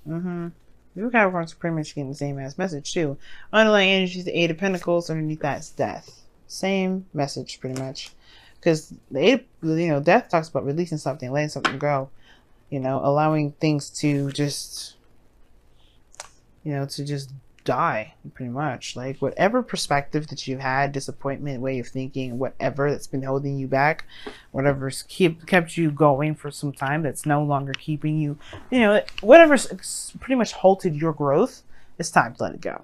You Capricorns are pretty much getting the same ass message too. Underlying energy is the Eight of Pentacles. Underneath that's death. Same message pretty much. Because the eight, death talks about releasing something, letting something go. Allowing things to just, to just die pretty much. Like whatever perspective that you've had, disappointment, way of thinking, whatever that's been holding you back, whatever's kept you going for some time, that's no longer keeping you, whatever's pretty much halted your growth, it's time to let it go.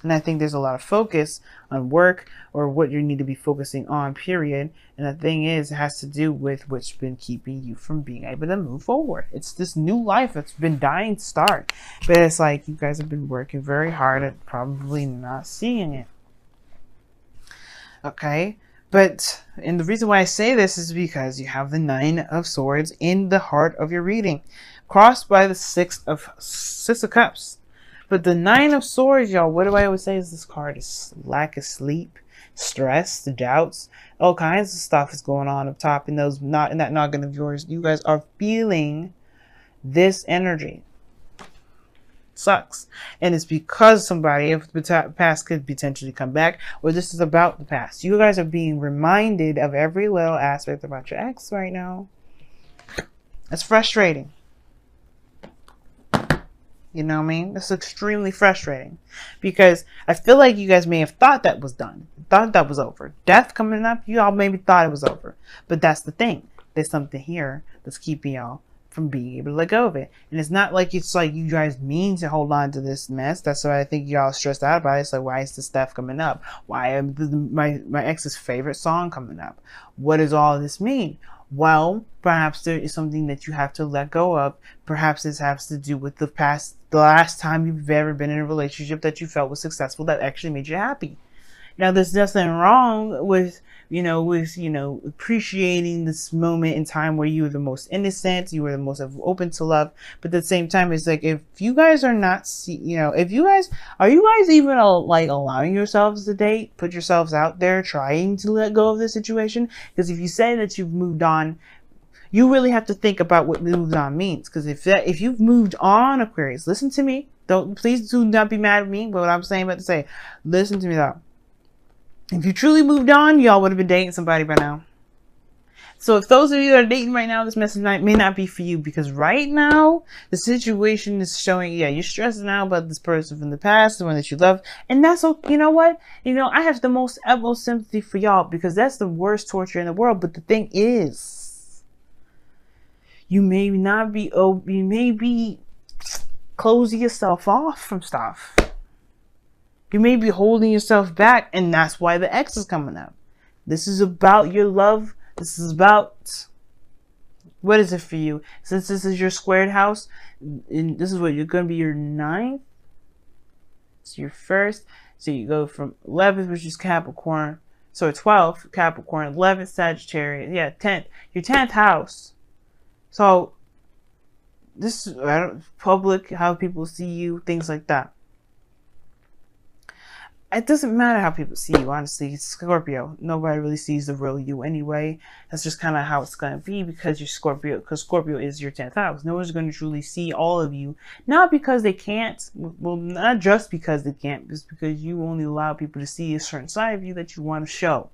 And I think there's a lot of focus on work or what you need to be focusing on, period. And the thing is, it has to do with what's been keeping you from being able to move forward. It's this new life that's been dying to start. But it's like you guys have been working very hard at probably not seeing it. Okay? And the reason why I say this is because you have the Nine of Swords in the heart of your reading, crossed by the Six of Cups. But the Nine of Swords, y'all, what do I always say is this card is lack of sleep, stress, the doubts, all kinds of stuff is going on up top in that noggin of yours. You guys are feeling this energy. Sucks. And it's because somebody of the past could potentially come back, or this is about the past. You guys are being reminded of every little aspect about your ex right now. It's frustrating. You know what I mean? It's extremely frustrating because I feel like you guys may have thought that was done, thought that was over. Death coming up, you all maybe thought it was over. But that's the thing. There's something here that's keeping y'all from being able to let go of it. And it's not like it's like you guys mean to hold on to this mess. That's why I think y'all stressed out about it. It's like, why is this stuff coming up? Why am my ex's favorite song coming up? What does all this mean? Well, perhaps there is something that you have to let go of. Perhaps this has to do with the last time you've ever been in a relationship that you felt was successful, that actually made you happy. Now, there's nothing wrong with, appreciating this moment in time where you were the most innocent, you were the most open to love. But at the same time, it's like, if you guys are not, are you guys even like allowing yourselves to date, put yourselves out there, trying to let go of the situation? Because if you say that you've moved on, you really have to think about what moved on means. Because if you've moved on, Aquarius, listen to me. Please do not be mad at me. But what I'm saying about to say, listen to me though. If you truly moved on, y'all would have been dating somebody by now. So if those of you that are dating right now, this message may not be for you, because right now the situation is showing, you're stressing out about this person from the past, the one that you love, and that's okay. You know what? I have the most utmost sympathy for y'all, because that's the worst torture in the world. But the thing is, you may be closing yourself off from stuff. You may be holding yourself back, and that's why the X is coming up. This is about your love. This is about, what is it for you? Since this is your squared house, and this is what you're going to be your 9th. It's your first. So you go from 11th, which is Capricorn. So 12th, Capricorn. 11th, Sagittarius. Yeah, 10th. Your 10th house. So this is public, how people see you, things like that. It doesn't matter how people see you, honestly. It's Scorpio. Nobody really sees the real you anyway. That's just kind of how it's going to be, because you're Scorpio. Because Scorpio is your 10th house. No one's going to truly see all of you. Not because they can't. Well, not just because they can't. Just because you only allow people to see a certain side of you that you want to show.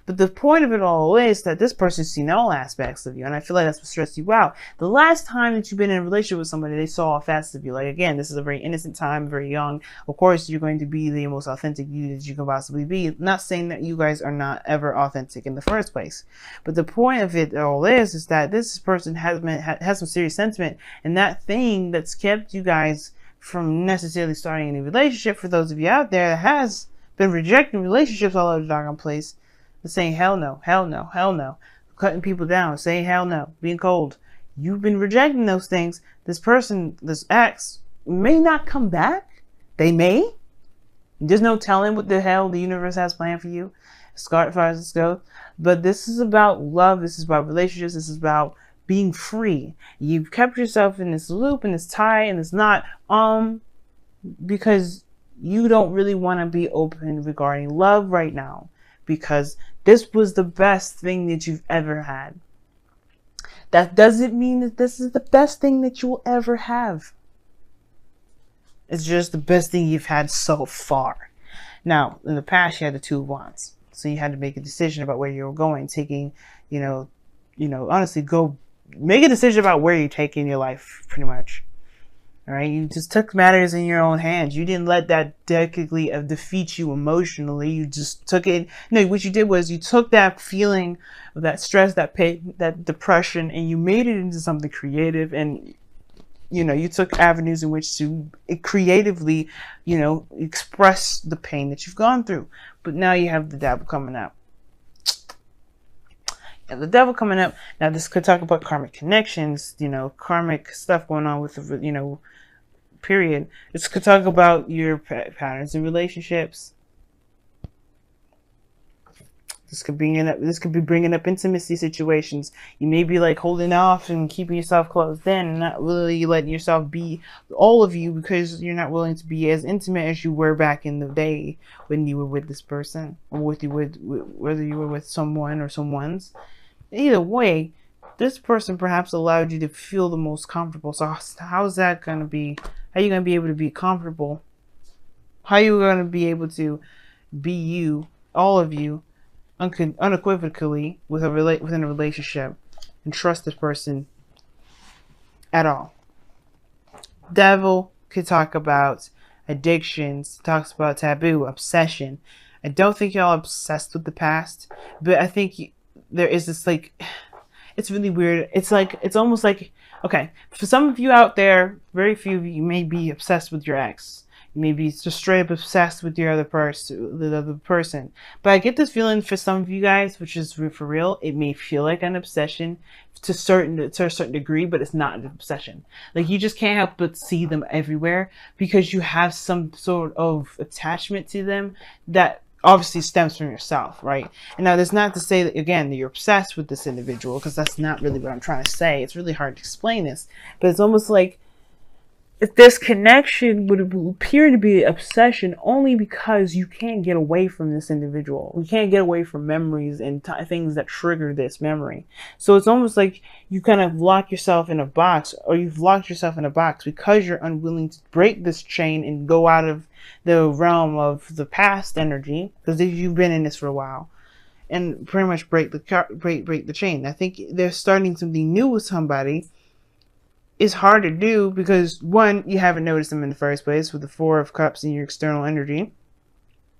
But the point of it all is that this person's seen all aspects of you. And I feel like that's what stressed you out. The last time that you've been in a relationship with somebody, they saw all facets of you. Like, again, this is a very innocent time, very young. Of course, you're going to be the most authentic you that you can possibly be. I'm not saying that you guys are not ever authentic in the first place. But the point of it all is that this person has some serious sentiment. And that thing that's kept you guys from necessarily starting a new relationship, for those of you out there that has been rejecting relationships all over the doggone place, saying hell no, hell no, hell no, cutting people down, saying hell no, being cold. You've been rejecting those things. This person, this ex, may not come back. They may. There's no telling what the hell the universe has planned for you, as far as it goes. But this is about love. This is about relationships. This is about being free. You've kept yourself in this loop, in this tie, and it's not because you don't really want to be open regarding love right now. Because this was the best thing that you've ever had. That doesn't mean that this is the best thing that you will ever have. It's just the best thing you've had so far. Now, in the past, you had the Two of Wands. So you had to make a decision about where you were going, taking, honestly, go make a decision about where you're taking your life, pretty much. All right, you just took matters in your own hands. You didn't let that technically defeat you emotionally. You just took it. No, what you did was you took that feeling of that stress, that pain, that depression, and you made it into something creative. And you took avenues in which to creatively, express the pain that you've gone through. But now you have the devil coming up. And the devil coming up. Now this could talk about karmic connections, karmic stuff going on with, period. This could talk about your patterns in relationships. This could be bringing up intimacy situations. You may be like holding off and keeping yourself closed in and not really letting yourself be all of you because you're not willing to be as intimate as you were back in the day when you were with this person, or whether you were with someone or someone's. Either way, this person perhaps allowed you to feel the most comfortable. So how's that going to be? How are you going to be able to be comfortable? How are you going to be able to be you, all of you, unequivocally within a relationship and trust this person at all? Devil could talk about addictions, talks about taboo, obsession. I don't think y'all are obsessed with the past, but I think there is this, it's really weird. It's almost like, okay, for some of you out there, very few of you may be obsessed with your ex. You may be just straight up obsessed with the other person. But I get this feeling for some of you guys, which is for real, it may feel like an obsession to a certain degree, but it's not an obsession. Like, you just can't help but see them everywhere because you have some sort of attachment to them that obviously stems from yourself, right? And now that's not to say that, again, that you're obsessed with this individual, because that's not really what I'm trying to say. It's really hard to explain this, but it's almost like if this connection would appear to be obsession only because you can't get away from this individual. You can't get away from memories and things that trigger this memory. So it's almost like you kind of lock yourself in a box, or you've locked yourself in a box because you're unwilling to break this chain and go out of the realm of the past energy, because you've been in this for a while, and pretty much break the chain. I think they're starting something new with somebody. It's hard to do because, one, you haven't noticed them in the first place with the Four of Cups in your external energy.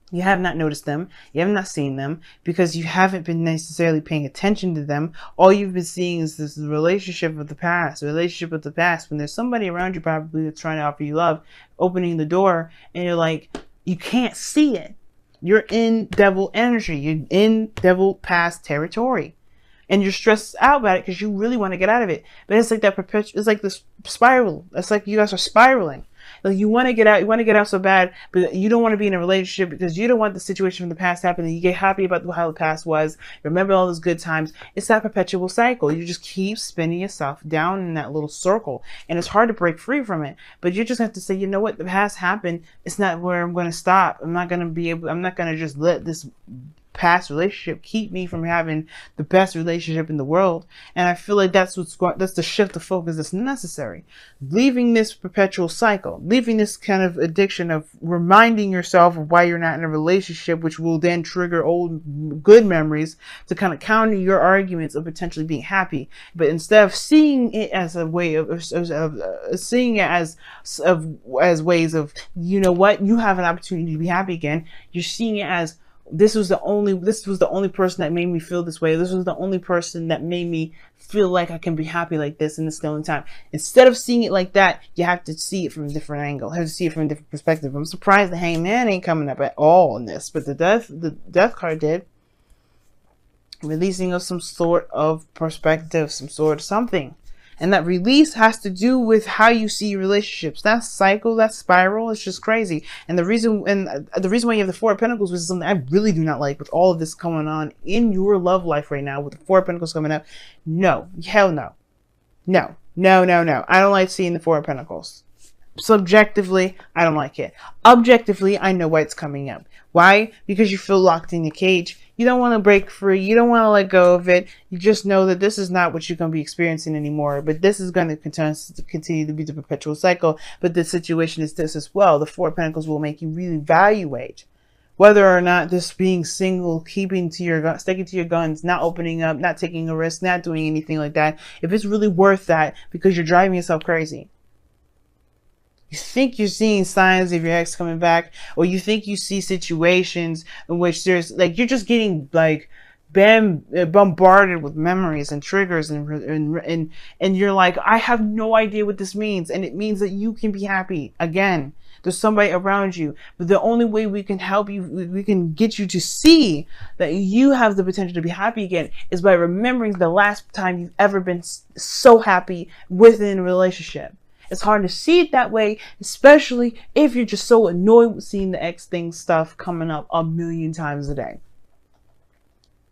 You have not noticed them. You have not seen them because you haven't been necessarily paying attention to them. All you've been seeing is this relationship of the past, when there's somebody around you probably that's trying to offer you love, opening the door, and you're like, you can't see it. You're in devil energy. You're in devil past territory. And you're stressed out about it because you really want to get out of it. But it's like that it's like this spiral. It's like you guys are spiraling. Like, you want to get out so bad, but you don't want to be in a relationship because you don't want the situation from the past happening. You get happy about how the past was. Remember all those good times. It's that perpetual cycle. You just keep spinning yourself down in that little circle. And it's hard to break free from it. But you just have to say, you know what? The past happened. It's not where I'm going to stop. I'm not going to just let this past relationship keep me from having the best relationship in the world. And I feel like that's the shift of focus that's necessary. Leaving this perpetual cycle, leaving this kind of addiction of reminding yourself of why you're not in a relationship, which will then trigger old good memories to kind of counter your arguments of potentially being happy. But instead of seeing it as a way of seeing it as ways of, you know what, you have an opportunity to be happy again. You're seeing it as, this was the only person that made me feel this way. This was the only person that made me feel like I can be happy like this, and this is the only time. Instead of seeing it like that, you have to see it from a different angle. You have to see it from a different perspective. I'm surprised the Hangman ain't coming up at all in this, but the death card did. Releasing of some sort of perspective, some sort of something. And that release has to do with how you see relationships. That cycle, that spiral, it's just crazy. And the reason why you have the Four of Pentacles, which is something I really do not like with all of this going on in your love life right now, with the Four of Pentacles coming up. No, hell no. No. I don't like seeing the Four of Pentacles. Subjectively, I don't like it. Objectively, I know why it's coming up. Why? Because you feel locked in your cage. You don't want to break free. You don't want to let go of it. You just know that this is not what you're going to be experiencing anymore. But this is going to continue to be the perpetual cycle. But the situation is this as well. The Four of Pentacles will make you really evaluate whether or not this being single, keeping to your sticking to your guns, not opening up, not taking a risk, not doing anything like that, if it's really worth that, because you're driving yourself crazy. You think you're seeing signs of your ex coming back, or you think you see situations in which there's like, you're just getting like bombarded with memories and triggers, and you're like, I have no idea what this means. And it means that you can be happy again. There's somebody around you, but the only way we can help you, we can get you to see that you have the potential to be happy again, is by remembering the last time you've ever been so happy within a relationship. It's hard to see it that way, especially if you're just so annoyed with seeing the ex thing stuff coming up a million times a day.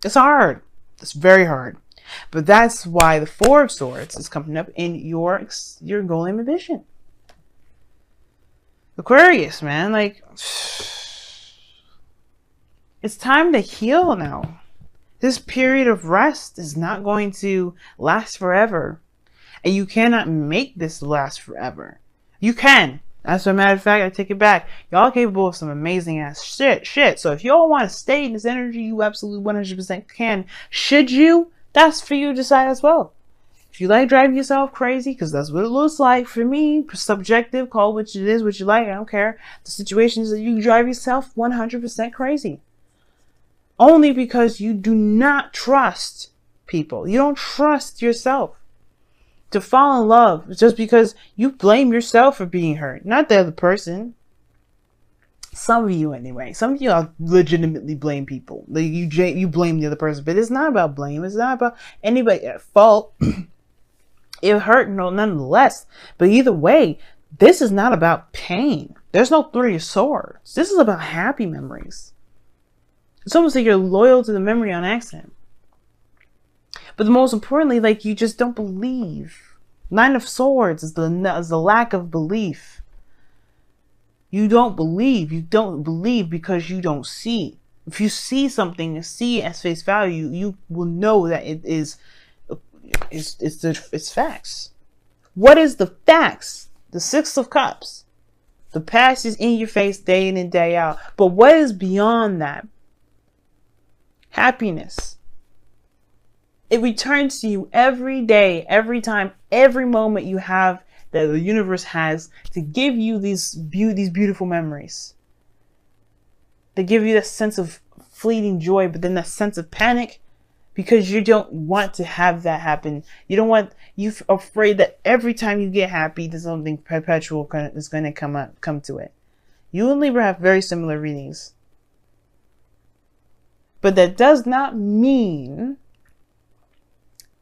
It's hard. It's very hard. But that's why the Four of Swords is coming up in your goal and ambition. Aquarius, man, like, it's time to heal now. This period of rest is not going to last forever. And you cannot make this last forever. You can. As a matter of fact, I take it back. Y'all capable of some amazing ass shit. So if y'all want to stay in this energy, you absolutely 100% can. Should you? That's for you to decide as well. If you like driving yourself crazy, because that's what it looks like for me, subjective, call what it is, what you like, I don't care. The situation is that you drive yourself 100% crazy. Only because you do not trust people. You don't trust yourself to fall in love just because you blame yourself for being hurt, not the other person. Some of you anyway. Some of you legitimately blame people. Like you blame the other person, but it's not about blame. It's not about anybody at fault. It hurt nonetheless. But either way, this is not about pain. There's no Three of Swords. This is about happy memories. It's almost like you're loyal to the memory on accident. But the most importantly, like, you just don't believe. Nine of Swords is the lack of belief. You don't believe. You don't believe because you don't see. If you see something, see it as face value, you will know that it's facts. What is the facts? The Six of Cups. The past is in your face day in and day out. But what is beyond that? Happiness. It returns to you every day, every time, every moment you have that the universe has to give you these beautiful memories. They give you that sense of fleeting joy, but then that sense of panic because you don't want to have that happen. You're afraid that every time you get happy, there's something perpetual is going to come to it. You and Libra have very similar readings. But that does not mean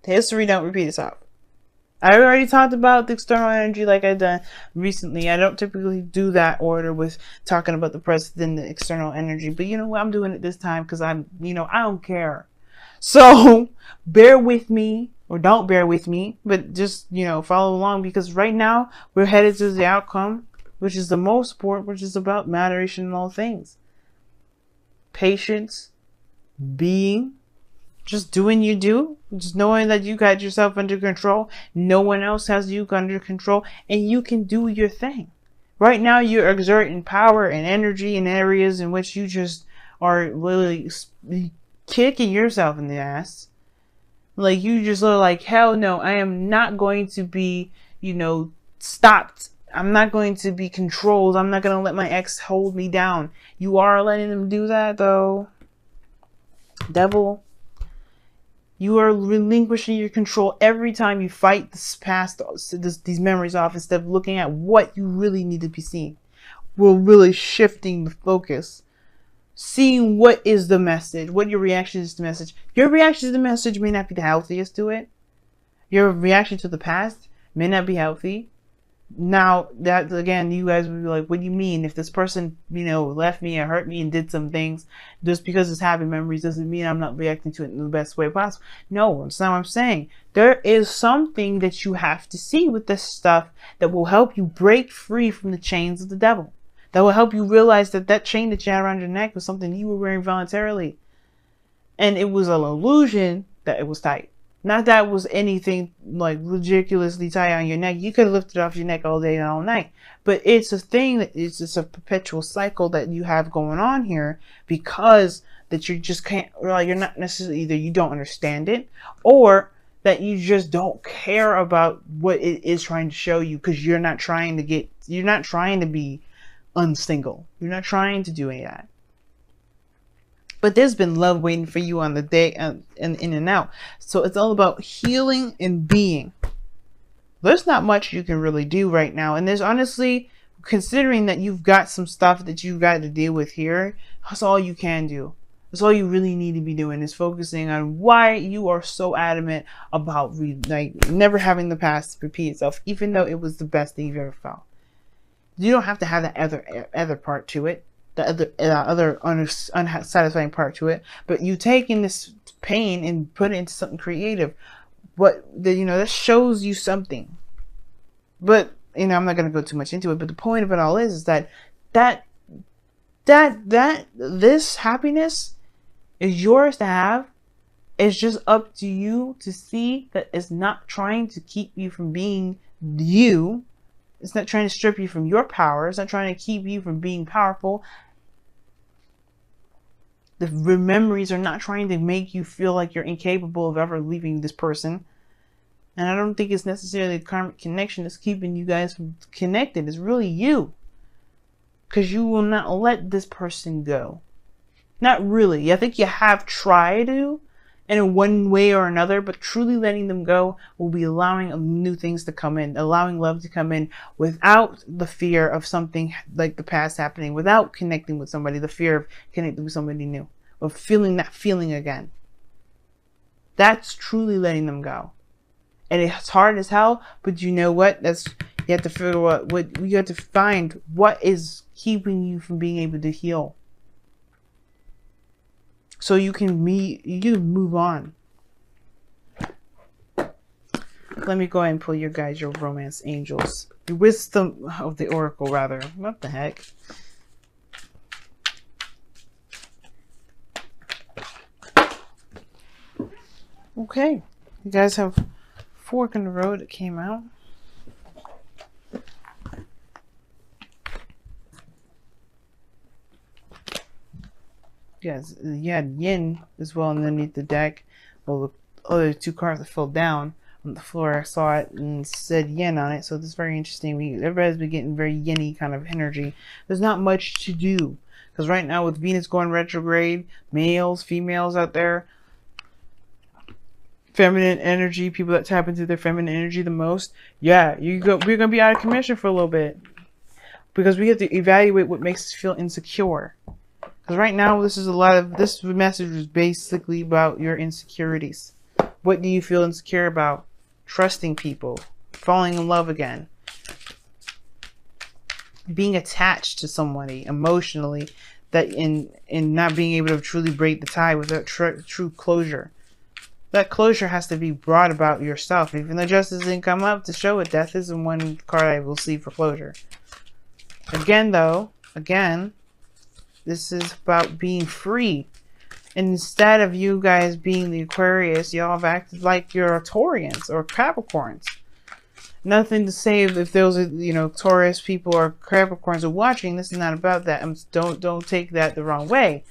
history don't repeat itself. I already talked about the external energy like I've done recently. I don't typically do that order with talking about the present and the external energy. But you know what? I'm doing it this time because I don't care. So bear with me, or don't bear with me, but just, follow along, because right now we're headed to the outcome, which is the most important, which is about moderation in all things. Patience, being, just doing you do, just knowing that you got yourself under control. No one else has you under control, and you can do your thing. Right now, you're exerting power and energy in areas in which you just are literally kicking yourself in the ass. Like, you just look like, hell no, I am not going to be, stopped. I'm not going to be controlled. I'm not going to let my ex hold me down. You are letting them do that, though. Devil. You are relinquishing your control every time you fight these memories off, instead of looking at what you really need to be seeing. We're really shifting the focus. Seeing what is the message, what your reaction is to the message. Your reaction to the message may not be the healthiest to it. Your reaction to the past may not be healthy. Now that again, you guys would be like, what do you mean? If this person, left me and hurt me and did some things, just because it's happy memories doesn't mean I'm not reacting to it in the best way possible. No, that's not what I'm saying. There is something that you have to see with this stuff that will help you break free from the chains of the devil. That will help you realize that that chain that you had around your neck was something you were wearing voluntarily. And it was an illusion that it was tight. Not that it was anything like ridiculously tight on your neck. You could have lifted it off your neck all day and all night. But it's a thing that it's just a perpetual cycle that you have going on here, because that you just can't, like, you're not necessarily, either you don't understand it, or that you just don't care about what it is trying to show you, because you're not trying to be unsingle. You're not trying to do any of that. But there's been love waiting for you on the day and in and out. So it's all about healing and being. There's not much you can really do right now. And there's honestly, considering that you've got some stuff that you've got to deal with here, that's all you can do. That's all you really need to be doing, is focusing on why you are so adamant about never having the past repeat itself, even though it was the best thing you've ever felt. You don't have to have that other part to it. The other unsatisfying part to it, but you taking this pain and put it into something creative, that shows you something. But I'm not going to go too much into it, but the point of it all is that this happiness is yours to have. It's just up to you to see that it's not trying to keep you from being you. It's not trying to strip you from your power. It's not trying to keep you from being powerful. The memories are not trying to make you feel like you're incapable of ever leaving this person. And I don't think it's necessarily the karmic connection that's keeping you guys from connected. It's really you. Because you will not let this person go. Not really. I think you have tried to, in one way or another, but truly letting them go will be allowing new things to come in, allowing love to come in without the fear of something like the past happening, without connecting with somebody, the fear of connecting with somebody new, of feeling that feeling again. That's truly letting them go. And it's hard as hell, but you know what? You have to figure out you have to find what is keeping you from being able to heal. So you can move on. Let me go ahead and pull your guys, your romance angels. The wisdom of the oracle, rather. What the heck? Okay. You guys have Fork in the Road that came out. Yes, you had Yin as well underneath the deck. Well, the other two cards that fell down on the floor, I saw it and said Yin on it. So this is very interesting. Everybody's been getting very Yin-y kind of energy. There's not much to do, because right now with Venus going retrograde, males, females out there, feminine energy, people that tap into their feminine energy the most, yeah, we're gonna be out of commission for a little bit, because we have to evaluate what makes us feel insecure. Because right now, this message is basically about your insecurities. What do you feel insecure about? Trusting people, falling in love again, being attached to somebody emotionally, that in not being able to truly break the tie without true closure. That closure has to be brought about yourself. Even though justice didn't come up to show it, death isn't one card I will see for closure. Again, this is about being free. And instead of you guys being the Aquarius, y'all have acted like you're Taurians or Capricorns. Nothing to say if those are, Taurus people or Capricorns are watching. This is not about that. Don't take that the wrong way.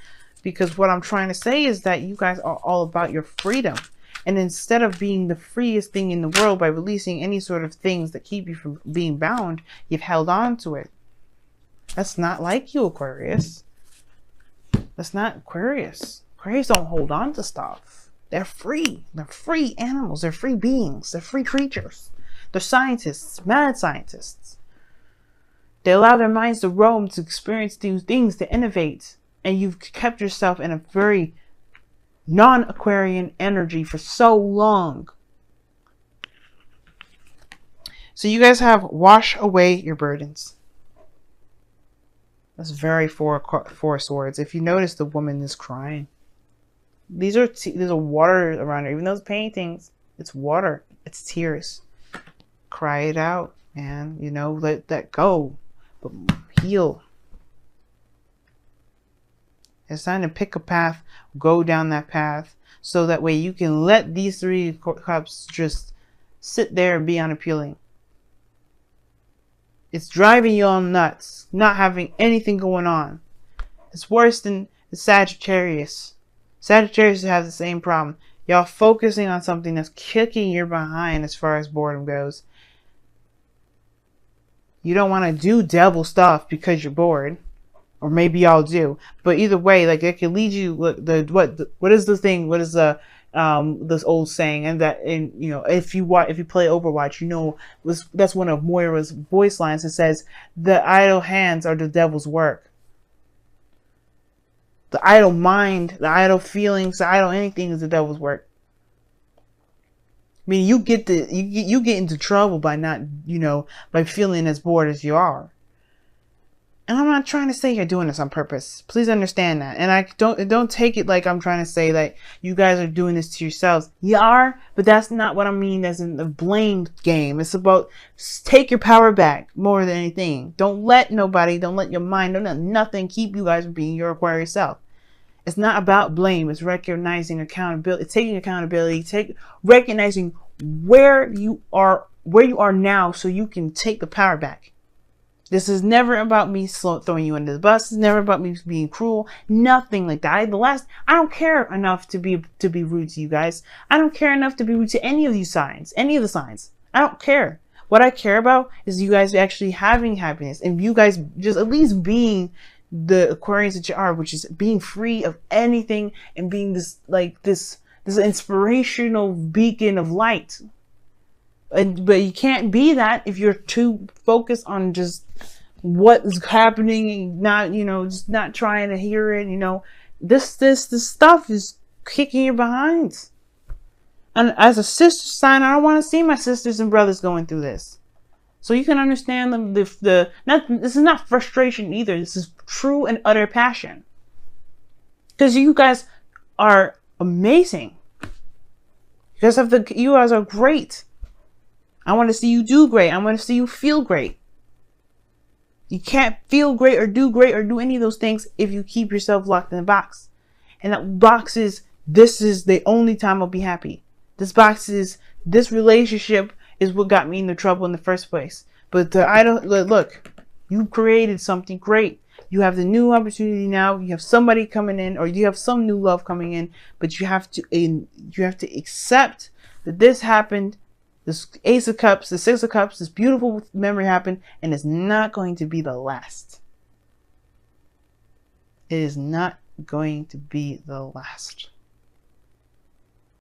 Because what I'm trying to say is that you guys are all about your freedom. And instead of being the freest thing in the world by releasing any sort of things that keep you from being bound, you've held on to it. That's not like you, Aquarius. That's not Aquarius. Aquarius don't hold on to stuff. They're free. They're free animals. They're free beings. They're free creatures. They're scientists, mad scientists. They allow their minds to roam, to experience new things, to innovate. And you've kept yourself in a very non-Aquarian energy for so long. So you guys have wash away your burdens. That's very four swords. If you notice, the woman is crying. There's a water around her. Even those paintings, it's water. It's tears. Cry it out, man. You know, let that go. But heal. It's time to pick a path, go down that path, so that way you can let these 3 cups just sit there and be unappealing. It's driving you all nuts, not having anything going on. It's worse than the Sagittarius. Sagittarius has the same problem. Y'all focusing on something that's kicking your behind as far as boredom goes. You don't want to do devil stuff because you're bored. Or maybe y'all do. But either way, like, it can lead you, what is the thing? What is the this old saying? And that, and you know, if you play Overwatch, you know, that's one of Moira's voice lines. It says, "The idle hands are the devil's work." The idle mind, the idle feelings, the idle anything is the devil's work. I mean, you get into trouble by not, you know, by feeling as bored as you are. And I'm not trying to say you're doing this on purpose. Please understand that. And I don't take it like I'm trying to say that you guys are doing this to yourselves. You are, but that's not what I mean as in the blame game. It's about take your power back more than anything. Don't let nobody, don't let your mind, don't let nothing keep you guys from being your Aquarius self. It's not about blame. It's recognizing accountability. It's taking accountability. Recognizing where you are now, so you can take the power back. This is never about me throwing you under the bus. It's never about me being cruel. Nothing like that. I don't care enough to be rude to you guys. I don't care enough to be rude to any of the signs. I don't care. What I care about is you guys actually having happiness, and you guys just at least being the Aquarius that you are, which is being free of anything and being this inspirational beacon of light. But you can't be that if you're too focused on just what is happening and not, you know, just not trying to hear it. You know, this stuff is kicking your behinds. And as a sister sign, I don't want to see my sisters and brothers going through this. So you can understand them. This is not frustration either. This is true and utter passion. Because you guys are amazing. You guys are great. I want to see you do great. I want to see you feel great. You can't feel great or do any of those things if you keep yourself locked in a box. And that box is, this is the only time I'll be happy. This relationship is what got me into trouble in the first place. But look, you created something great. You have the new opportunity now. You have somebody coming in, or you have some new love coming in, but you have to accept that this happened. This Ace of Cups, the Six of Cups, this beautiful memory happened, and it's not going to be the last. It is not going to be the last.